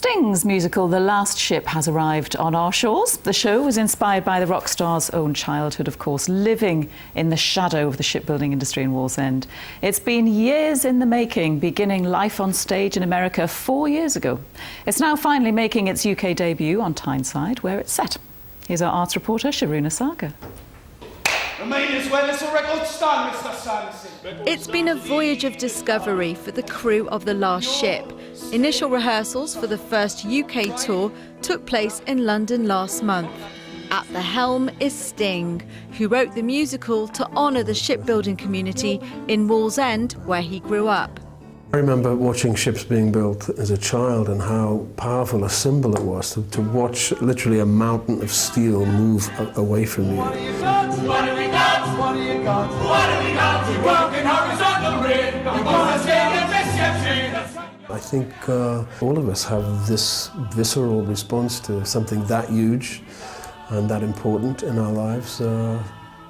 Sting's musical The Last Ship has arrived on our shores. The show was inspired by the rock star's own childhood, of course, living in the shadow of the shipbuilding industry in Wallsend. It's been years in the making, beginning life on stage in America 4 years ago. It's now finally making its UK debut on Tyneside, where it's set. Here's our arts reporter, Sharuna Saga. It's been a voyage of discovery for the crew of The Last Ship. Initial rehearsals for the first UK tour took place in London last month. At the helm is Sting, who wrote the musical to honour the shipbuilding community in Wallsend, where he grew up. I remember watching ships being built as a child and how powerful a symbol it was to watch literally a mountain of steel move away from you. What have we got? What have you got? What have we got? We're working horizontal rig. We're gonna stay in this ship. I think all of us have this visceral response to something that huge and that important in our lives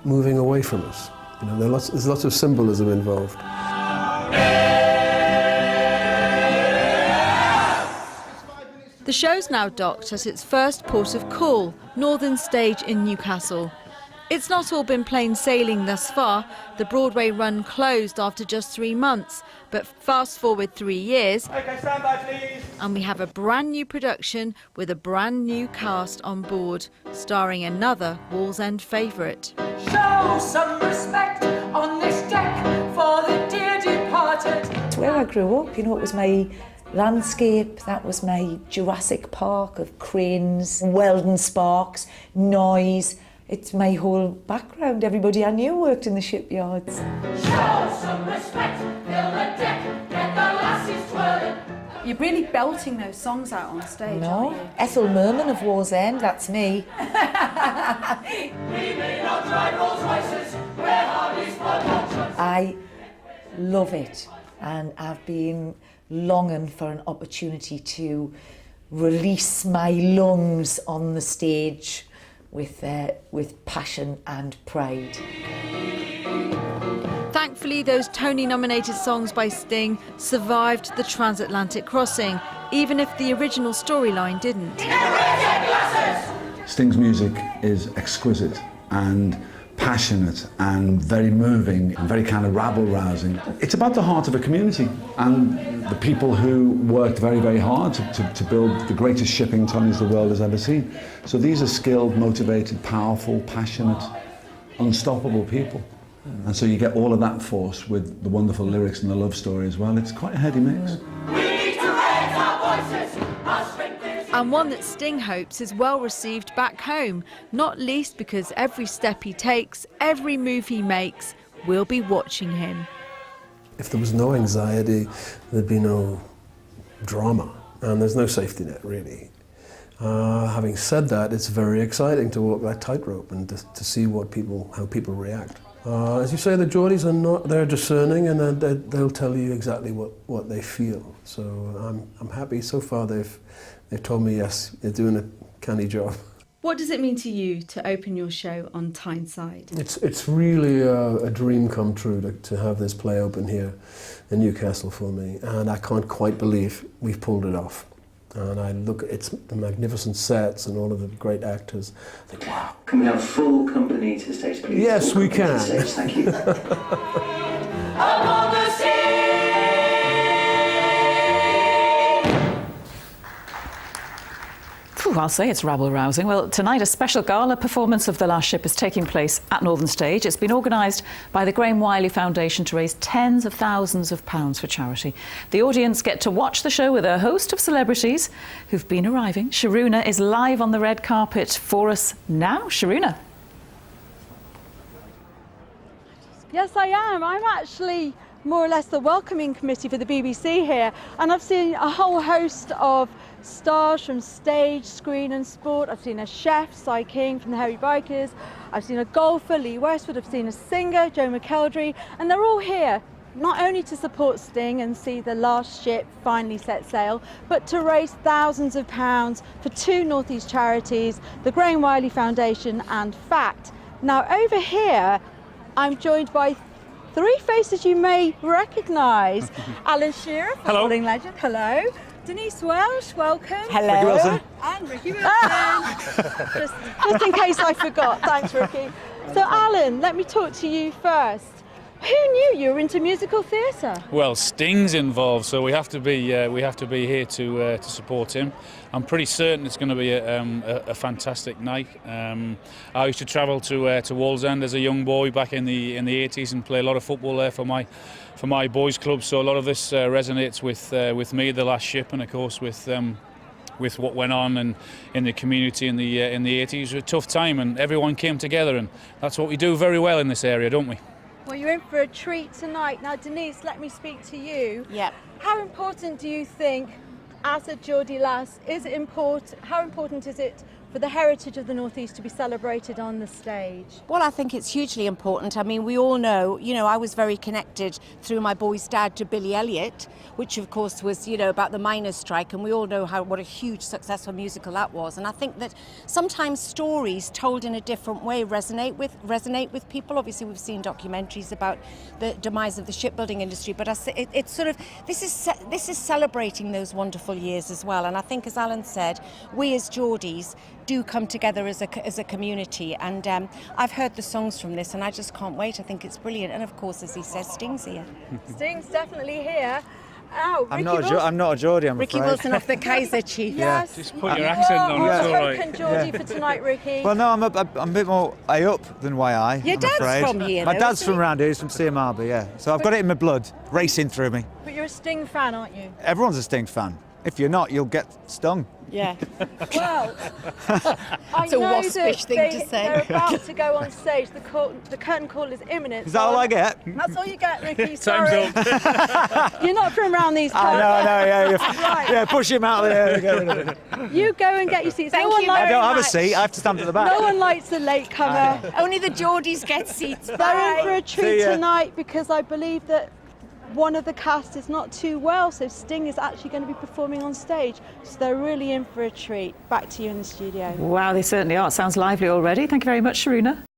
moving away from us. You know, there's lots of symbolism involved. The show's now docked at its first port of call, Northern Stage in Newcastle. It's not all been plain sailing thus far. The Broadway run closed after just 3 months, but fast forward 3 years, Okay, stand by, please. and we have a brand new production with a brand new cast on board, starring another Wallsend favourite. Show some respect on this deck for the dear departed. It's where I grew up, you know, it was my landscape, that was my Jurassic Park of cranes, Weldon sparks, noise. It's my whole background. Everybody I knew worked in the shipyards. Show some respect, fill the deck, get the lassies twirling. You're really belting those songs out on stage, No, aren't you? Ethel Merman of Wallsend, that's me. We may not drive Rolls Royces, we're Harleys for luncheons. I love it, and I've been longing for an opportunity to release my lungs on the stage with passion and pride. Thankfully, those Tony-nominated songs by Sting survived the transatlantic crossing, even if the original storyline didn't. Sting's music is exquisite and passionate and very moving and very kind of rabble-rousing. It's about the heart of a community and the people who worked very, very hard to build the greatest shipping tunnels the world has ever seen. So these are skilled, motivated, powerful, passionate, unstoppable people. And so you get all of that force with the wonderful lyrics and the love story as well. It's quite a heady mix. We need to raise our voices, our strength is... And one that Sting hopes is well received back home, not least because every step he takes, every move he makes, we'll be watching him. If there was no anxiety, there'd be no drama, and there's no safety net, really. Having said that, it's very exciting to walk that tightrope and to see how people react. As you say, the Geordies are not, they're discerning, and they'll tell you exactly what they feel. So I'm happy. So far they've told me, yes, you're doing a canny job. What does it mean to you to open your show on Tyneside? It's really a dream come true to have this play open here in Newcastle for me, and I can't quite believe we've pulled it off. And I look at the magnificent sets and all of the great actors. I think, wow. Can we have full company to the stage, please? Yes, Full we company can. to the stage, thank you. Upon the sea. I'll say it's rabble-rousing. Well, tonight a special gala performance of The Last Ship is taking place at Northern Stage. It's been organised by the Graham Wiley Foundation to raise tens of thousands of pounds for charity. The audience get to watch the show with a host of celebrities who've been arriving. Sharuna is live on the red carpet for us now. Sharuna. Yes, I am. I'm actually more or less the welcoming committee for the BBC here, and I've seen a whole host of stars from stage, screen and sport. I've seen a chef, Cy King from the Hairy Bikers. I've seen a golfer, Lee Westwood. I've seen a singer, Joe McElderry, and they're all here not only to support Sting and see The Last Ship finally set sail, but to raise thousands of pounds for 2 North East charities, the Graham Wiley Foundation and FACT. Now over here, I'm joined by 3 faces you may recognise. Alan Shearer, footballing legend, hello. Denise Welsh, welcome. Hello. Ricky Wilson. And Ricky Wilson. just in case I forgot. Thanks, Ricky. So, Alan, let me talk to you first. Who knew you were into musical theatre? Well, Sting's involved, so we have to be here to support him. I'm pretty certain it's going to be a fantastic night. I used to travel to Wallsend as a young boy back in the 80s and play a lot of football there for my boys' club. So a lot of this resonates with me, The Last Ship, and of course with what went on and in the community in the 80s. It was a tough time, and everyone came together, and that's what we do very well in this area, don't we? Well, you're in for a treat tonight. Now, Denise, let me speak to you. Yep. How important do you think, as a Geordie lass, how important is it for the heritage of the North East to be celebrated on the stage? Well, I think it's hugely important. I mean, we all know, I was very connected through my boy's dad to Billy Elliot, which of course was, about the miners' strike, and we all know what a huge successful musical that was. And I think that sometimes stories told in a different way resonate with people. Obviously, we've seen documentaries about the demise of the shipbuilding industry, but it's sort of this is celebrating those wonderful years as well. And I think, as Alan said, we as Geordies do come together as a community, and I've heard the songs from this and I just can't wait. I think it's brilliant, and of course, as he says, Sting's here. Sting's definitely here. Oh, I'm not a Geordie, I'm Ricky afraid. Wilson off the Kaiser Chiefs. Yes. Just put your accent on, it's all right. Token Geordie for tonight, Ricky. Well, no, I'm a bit more up than YI. Your I'm dad's afraid. from here, My though, dad's isn't from around here, he's from CMRB, yeah. So I've got it in my blood, racing through me. But you're a Sting fan, aren't you? Everyone's a Sting fan. If you're not, you'll get stung. Yeah. Well, I It's a know waspish that thing to say. they're about to go on stage. The curtain call is imminent. Is that all I get? That's all you get, Ricky. Time's Sorry. up. You're not from around these parts. Right. Yeah, push him out of there. Get rid of it. You go and get your seats. Thank no one you likes, I don't have a much. seat, I have to stand at the back. No one likes a latecomer. Only the Geordies get seats. They're in for a See treat ya. tonight because I believe that one of the cast is not too well, so Sting is actually going to be performing on stage. So they're really in for a treat. Back to you in the studio. Wow, they certainly are. It sounds lively already. Thank you very much, Sharuna.